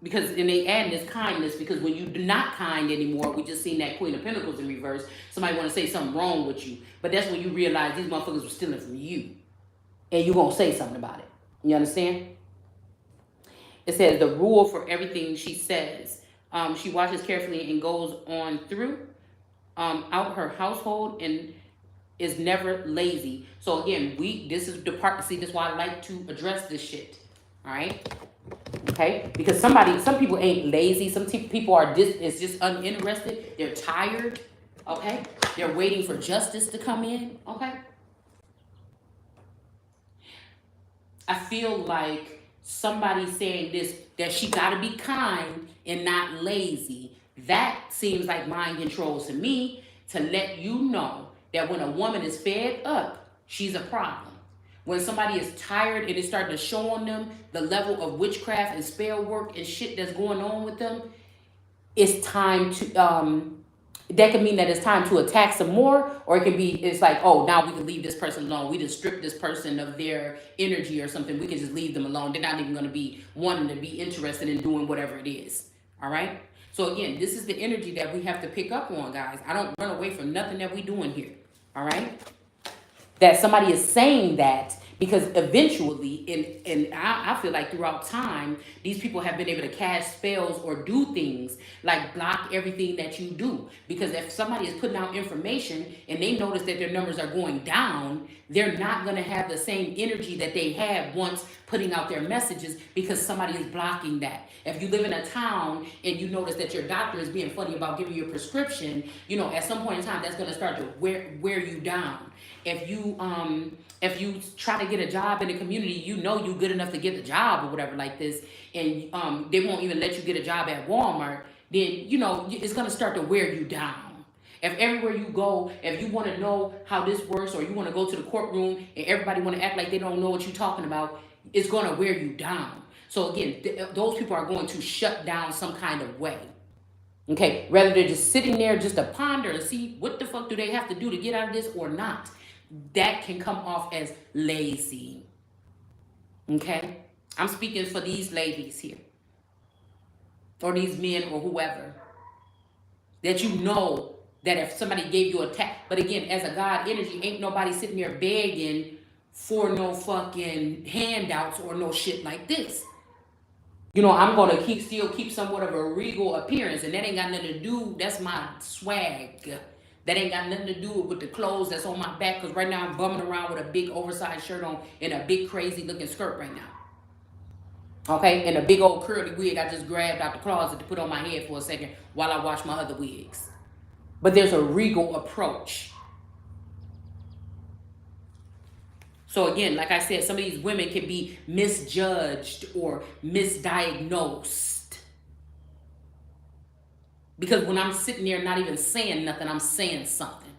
S1: Because, and they add this kindness, because when you're not kind anymore, we just seen that Queen of Pentacles in reverse. Somebody want to say something wrong with you. But that's when you realize these motherfuckers were stealing from you. And you're going to say something about it. You understand? It says the rule for everything she says. She watches carefully and goes on through. Out her household and is never lazy. So again, this is the part, see, this is why I like to address this shit. All right? Okay? Because some people ain't lazy. Some people are just uninterested. They're tired. Okay? They're waiting for justice to come in. Okay? I feel like somebody saying this, that she got to be kind and not lazy. That seems like mind control to me, to let you know that when a woman is fed up, she's a problem. When somebody is tired and it's starting to show on them the level of witchcraft and spell work and shit that's going on with them, it's time to that can mean that it's time to attack some more, or it can be, it's like, oh, now we can leave this person alone. We just strip this person of their energy or something. We can just leave them alone. They're not even going to be wanting to be interested in doing whatever it is. All right. So again, this is the energy that we have to pick up on, guys. I don't run away from nothing that we doing here. All right. That somebody is saying that because eventually, and I feel like throughout time, these people have been able to cast spells or do things like block everything that you do. Because if somebody is putting out information and they notice that their numbers are going down, they're not going to have the same energy that they had once putting out their messages, because somebody is blocking that. If you live in a town and you notice that your doctor is being funny about giving you a prescription, you know, at some point in time, that's going to start to wear you down. If you try to get a job in the community, you know you good enough to get the job or whatever like this, and they won't even let you get a job at Walmart, then you know it's gonna start to wear you down. If everywhere you go, if you want to know how this works, or you want to go to the courtroom and everybody want to act like they don't know what you're talking about, it's gonna wear you down. So again, those people are going to shut down some kind of way. Okay, rather than just sitting there just to ponder and see what the fuck do they have to do to get out of this or not. That can come off as lazy. Okay? I'm speaking for these ladies here, or these men, or whoever. That you know that if somebody gave you a tap, but again, as a God energy, ain't nobody sitting there begging for no fucking handouts or no shit like this. You know, I'm gonna still keep somewhat of a regal appearance, and that ain't got nothing to do. That's my swag. That ain't got nothing to do with the clothes that's on my back, because right now I'm bumming around with a big oversized shirt on and a big crazy looking skirt right now. Okay, and a big old curly wig I just grabbed out the closet to put on my head for a second while I wash my other wigs. But there's a regal approach. So again, like I said, some of these women can be misjudged or misdiagnosed. Because when I'm sitting there not even saying nothing, I'm saying something.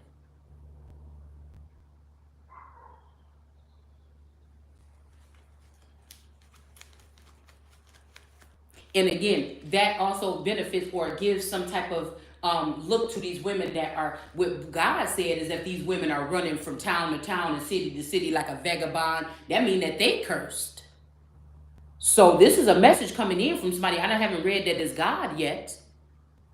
S1: And again, that also benefits or gives some type of look to these women that are, what God said is that these women are running from town to town and city to city like a vagabond. That means that they cursed. So this is a message coming in from somebody. I haven't read that as God yet.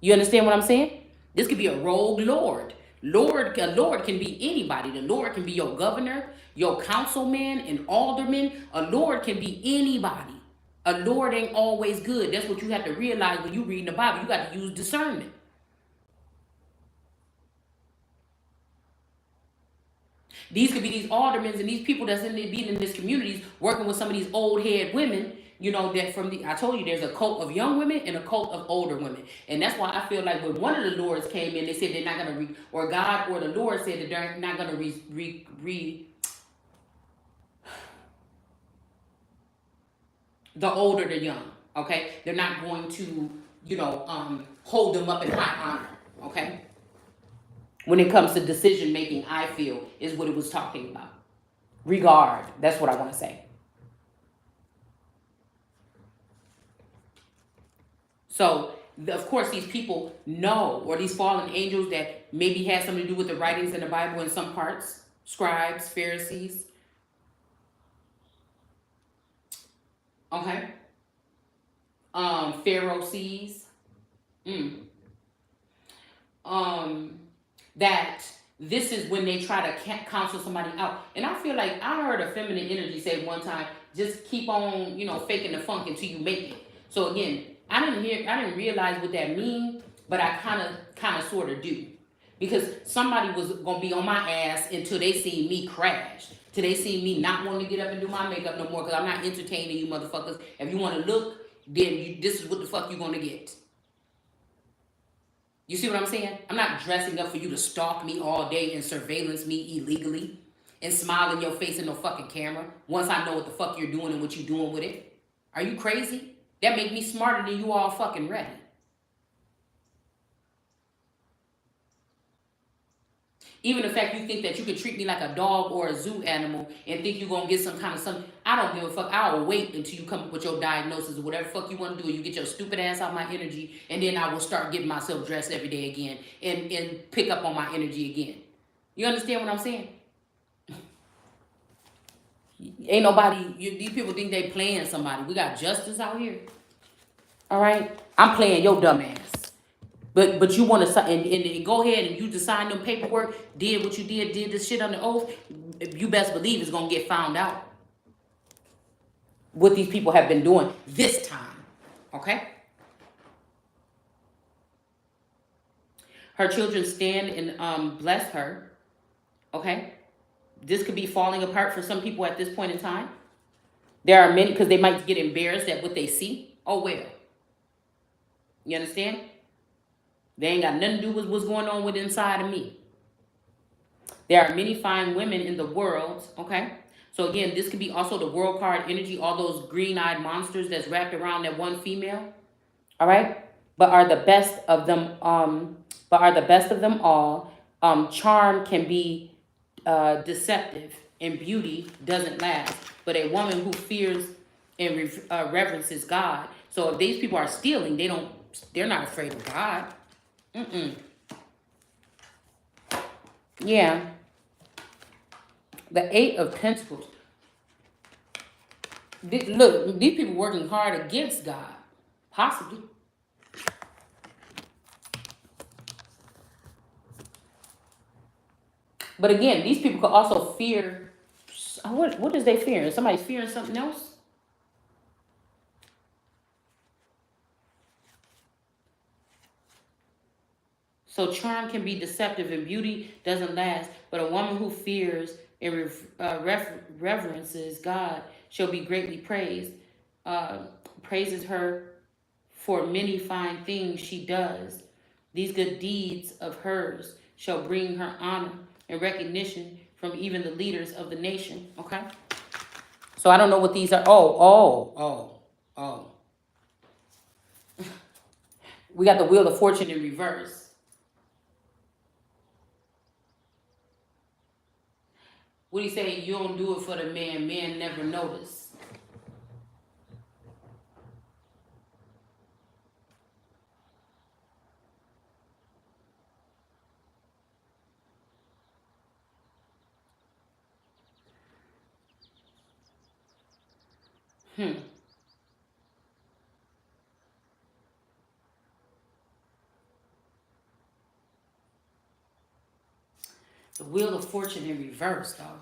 S1: You understand what I'm saying? This could be a rogue lord. A lord can be anybody. The Lord can be your governor, your councilman, and alderman. A lord can be anybody. A lord ain't always good. That's what you have to realize when you reading the Bible. You got to use discernment. These could be these aldermen and these people that's being in these communities working with some of these old head women. You know, that I told you there's a cult of young women and a cult of older women. And that's why I feel like when one of the lords came in, they said they're not going to, or God or the Lord said that they're not going to the older the young, okay? They're not going to, you know, hold them up in high honor, okay? When it comes to decision making, I feel is what it was talking about. Regard, that's what I want to say. So, of course, these people know, or these fallen angels that maybe had something to do with the writings in the Bible in some parts, scribes, Pharisees. Okay. Pharisees. That this is when they try to counsel somebody out. And I feel like I heard a feminine energy say one time, just keep on, you know, faking the funk until you make it. So again, I didn't realize what that means, but I kind of sort of do. Because somebody was going to be on my ass until they see me crash. Till they see me not wanting to get up and do my makeup no more, because I'm not entertaining you motherfuckers. If you want to look, then this is what the fuck you're going to get. You see what I'm saying? I'm not dressing up for you to stalk me all day and surveillance me illegally and smile in your face in no fucking camera once I know what the fuck you're doing and what you're doing with it. Are you crazy? That make me smarter than you all fucking ready. Even the fact you think that you can treat me like a dog or a zoo animal and think you're gonna get some kind of something, I don't give a fuck. I'll wait until you come up with your diagnosis or whatever fuck you want to do. You get your stupid ass out my energy, and then I will start getting myself dressed every day again and pick up on my energy again. You understand what I'm saying? Ain't nobody. These people think they playing somebody. We got justice out here. All right, I'm playing your dumb ass. But you want to and go ahead and you just sign them paperwork, did what you did this shit on the oath. You best believe it's gonna get found out what these people have been doing this time. Okay. Her children stand and bless her. Okay. This could be falling apart for some people at this point in time. There are many because they might get embarrassed at what they see. Oh well. You understand? They ain't got nothing to do with what's going on with inside of me. There are many fine women in the world, okay? So again, this could be also the world card energy, all those green-eyed monsters that's wrapped around that one female. All right? But are the best of them all. Charm can be deceptive and beauty doesn't last. But a woman who fears and reverences God. So if these people are stealing, they're not afraid of God. Yeah. The Eight of Pentacles. Look, these people working hard against God. Possibly. But again, these people could also fear. What is they fearing? Somebody's fearing something else? So charm can be deceptive and beauty doesn't last. But a woman who fears and reverences God shall be greatly praised. Praises her for many fine things she does. These good deeds of hers shall bring her honor and recognition from even the leaders of the nation. Okay? So I don't know what these are. Oh. We got the Wheel of Fortune in reverse. What do you say? You don't do it for the man. Men never notice. The Wheel of Fortune in reverse, though.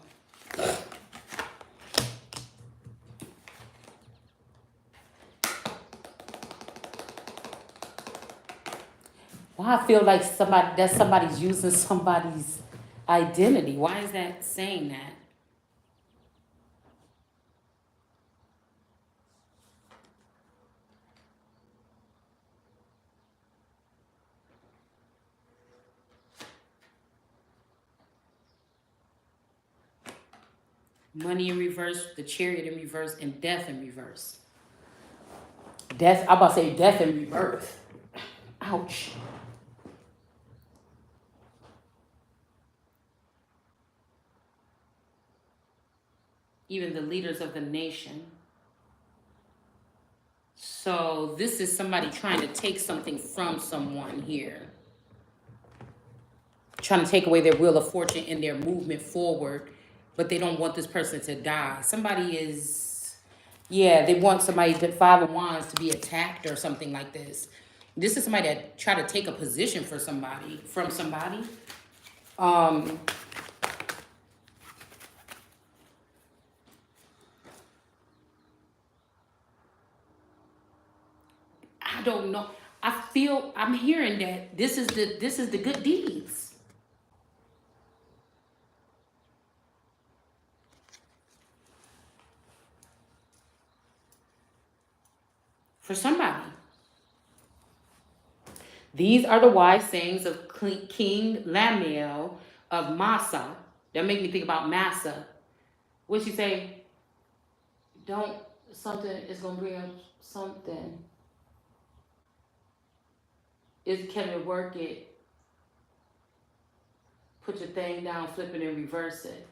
S1: Why I feel like somebody's using somebody's identity. Why is that saying that? Money in reverse, the Chariot in reverse, and Death in reverse. Death, I'm about to say death in rebirth. Ouch. Even the leaders of the nation. So this is somebody trying to take something from someone here. Trying to take away their Wheel of Fortune and their movement forward, but they don't want this person to die. Somebody is, yeah, they want somebody, the Five of Wands, to be attacked or something like this. This is somebody that try to take a position for somebody, from somebody. I don't know. I'm hearing that this is the good deeds. For somebody. These are the wise sayings of King Lamiel of Massa. That make me think about Massa. What she say? Don't something is gonna bring up something. Can it work it? Put your thing down, flip it, and reverse it.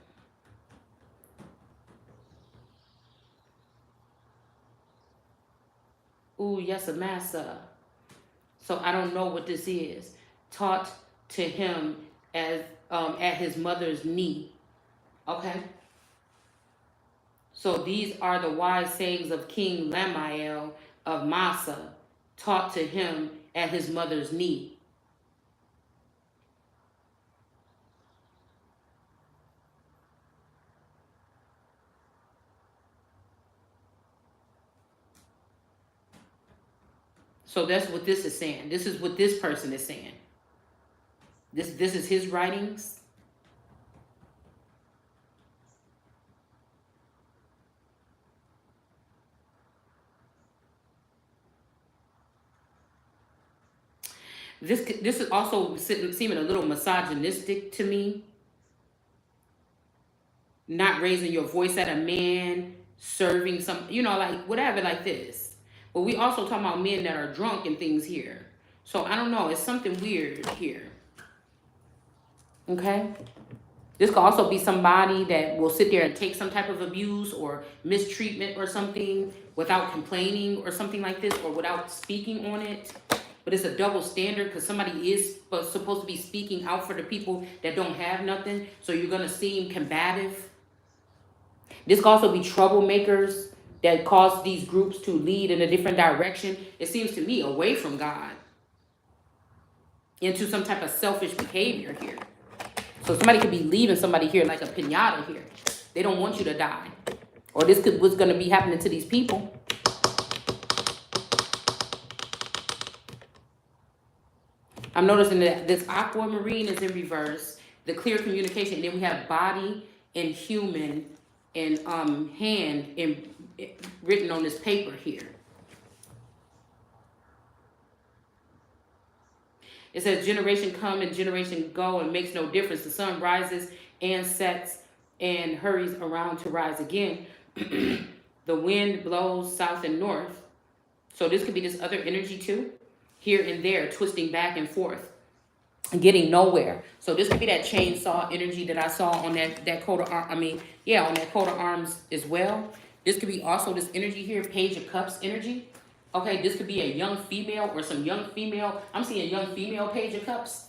S1: Ooh, yes, a massa. So I don't know what this is. Taught to him as at his mother's knee. Okay. So these are the wise sayings of King Lamael of Massa, taught to him at his mother's knee. So that's what this is saying. This is what this person is saying. This is his writings. This is also seeming a little misogynistic to me. Not raising your voice at a man, serving some, like whatever, like this. But we also talking about men that are drunk and things here. So I don't know. It's something weird here. Okay. This could also be somebody that will sit there and take some type of abuse or mistreatment or something without complaining or something like this, or without speaking on it. But it's a double standard because somebody is supposed to be speaking out for the people that don't have nothing. So you're going to seem combative. This could also be troublemakers that cause these groups to lead in a different direction. It seems to me away from God into some type of selfish behavior here. So somebody could be leaving somebody here like a pinata here. They don't want you to die. Or this could what's going to be happening to these people. I'm noticing that this aquamarine is in reverse. The clear communication. And then we have body and human and hand written on this paper here. It says generation come and generation go and makes no difference. The sun rises and sets and hurries around to rise again. The wind blows south and north. So this could be this other energy too. Here and there, twisting back and forth. Getting nowhere. So this could be that chainsaw energy that I saw on that coat of arms. On that coat of arms as well. This could be also this energy here, Page of Cups energy. Okay, this could be a young female or some young female. I'm seeing a young female Page of Cups.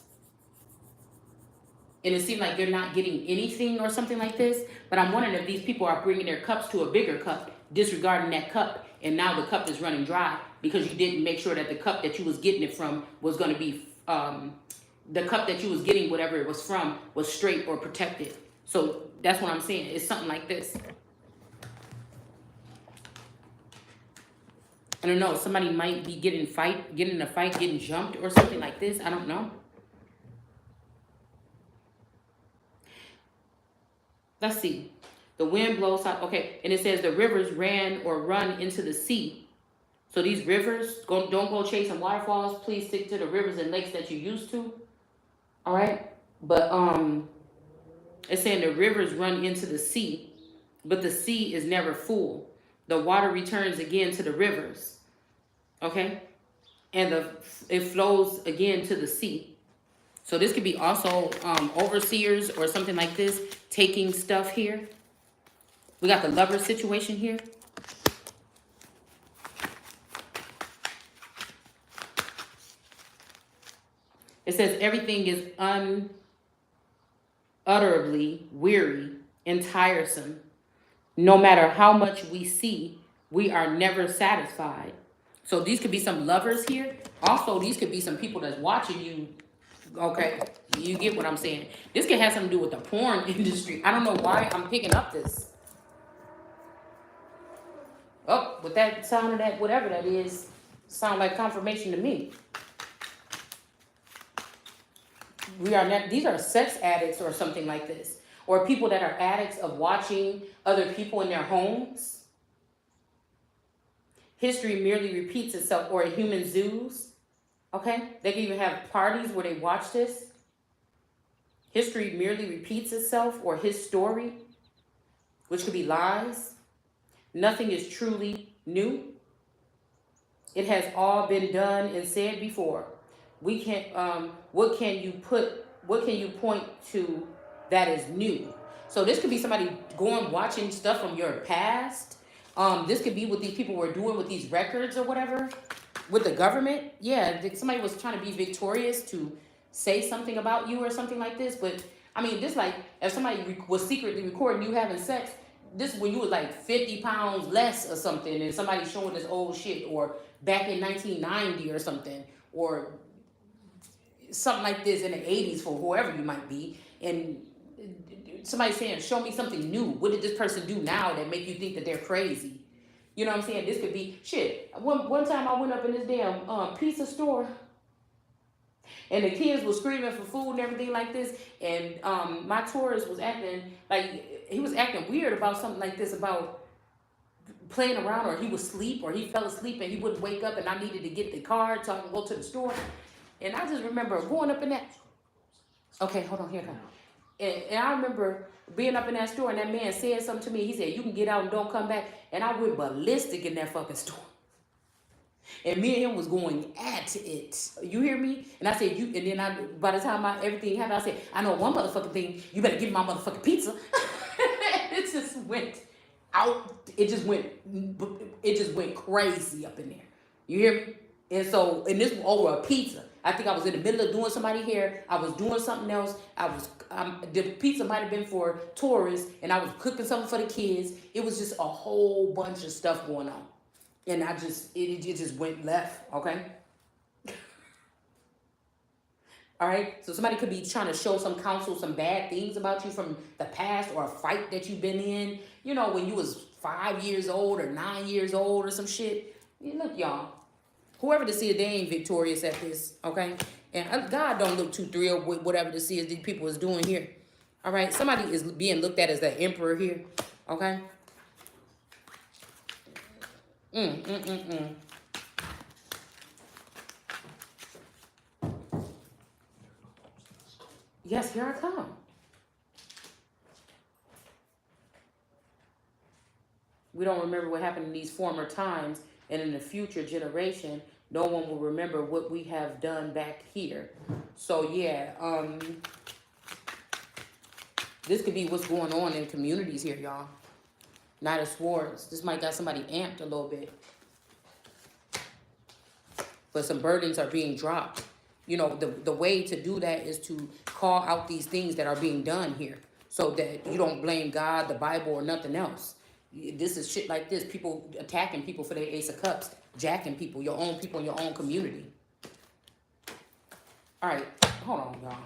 S1: And it seems like they're not getting anything or something like this. But I'm wondering if these people are bringing their cups to a bigger cup, disregarding that cup. And now the cup is running dry because you didn't make sure that the cup that you was getting it from was going to be, the cup that you was getting whatever it was from was straight or protected. So that's what I'm saying. It's something like this. I don't know. Somebody might be getting in a fight, getting jumped or something like this. I don't know. Let's see. The wind blows out. Okay. And it says the rivers ran or run into the sea. So these rivers, don't go chasing waterfalls. Please stick to the rivers and lakes that you used to. All right. But it's saying the rivers run into the sea, but the sea is never full. The water returns again to the rivers. Okay. And it flows again to the sea. So this could be also overseers or something like this, taking stuff here. We got the lover situation here. It says everything is unutterably weary and tiresome. No matter how much we see, we are never satisfied. So these could be some lovers here. Also, these could be some people that's watching you. Okay, you get what I'm saying. This could have something to do with the porn industry. I don't know why I'm picking up this. Oh, with that sound of that, whatever that is, sound like confirmation to me. These are sex addicts or something like this. Or people that are addicts of watching other people in their homes. History merely repeats itself, or human zoos. Okay, they can even have parties where they watch this. History merely repeats itself, or his story, which could be lies. Nothing is truly new. It has all been done and said before. We can what can you point to that is new? So this could be somebody going watching stuff from your past. This could be what these people were doing with these records or whatever with the government. Yeah, somebody was trying to be victorious to say something about you or something like this. But I mean, this like if somebody was secretly recording you having sex, this when you was like 50 pounds less or something, and somebody showing this old shit, or back in 1990 or something, or something like this in the 80s for whoever you might be, and somebody saying, show me something new. What did this person do now that make you think that they're crazy? You know what I'm saying? This could be shit. One time I went up in this damn pizza store, and the kids were screaming for food and everything like this, and my tourist was acting like he was acting weird about something like this, about playing around, or he was asleep, or he fell asleep and he wouldn't wake up, and I needed to get the card so I can go to the store. And I just remember going up in that. Okay, hold on, here it comes. And I remember being up in that store, and that man said something to me. He said, you can get out and don't come back. And I went ballistic in that fucking store. And me and him was going at it. You hear me? And I said, and then by the time everything happened, I said, I know one motherfucking thing. You better give me my motherfucking pizza. It just went out. It just went crazy up in there. You hear me? And this was over a pizza. I think I was in the middle of doing somebody's hair. I was doing something else. The pizza might have been for tourists, and I was cooking something for the kids. It was just a whole bunch of stuff going on. And it just went left, okay? All right? So somebody could be trying to show some counsel, some bad things about you from the past, or a fight that you've been in, you know, when you was 5 years old or 9 years old or some shit. Look, y'all. Whoever this is, they ain't victorious at this, okay? And God don't look too thrilled with whatever this is these people is doing here. All right? Somebody is being looked at as the emperor here, okay? Yes, here I come. We don't remember what happened in these former times, and in the future generation, no one will remember what we have done back here. So yeah, this could be what's going on in communities here, y'all. Knight of Swords. This might got somebody amped a little bit. But some burdens are being dropped. You know, the way to do that is to call out these things that are being done here, so that you don't blame God, the Bible, or nothing else. This is shit like this. People attacking people for their Ace of Cups. Jacking people, your own people in your own community. All right, hold on, y'all.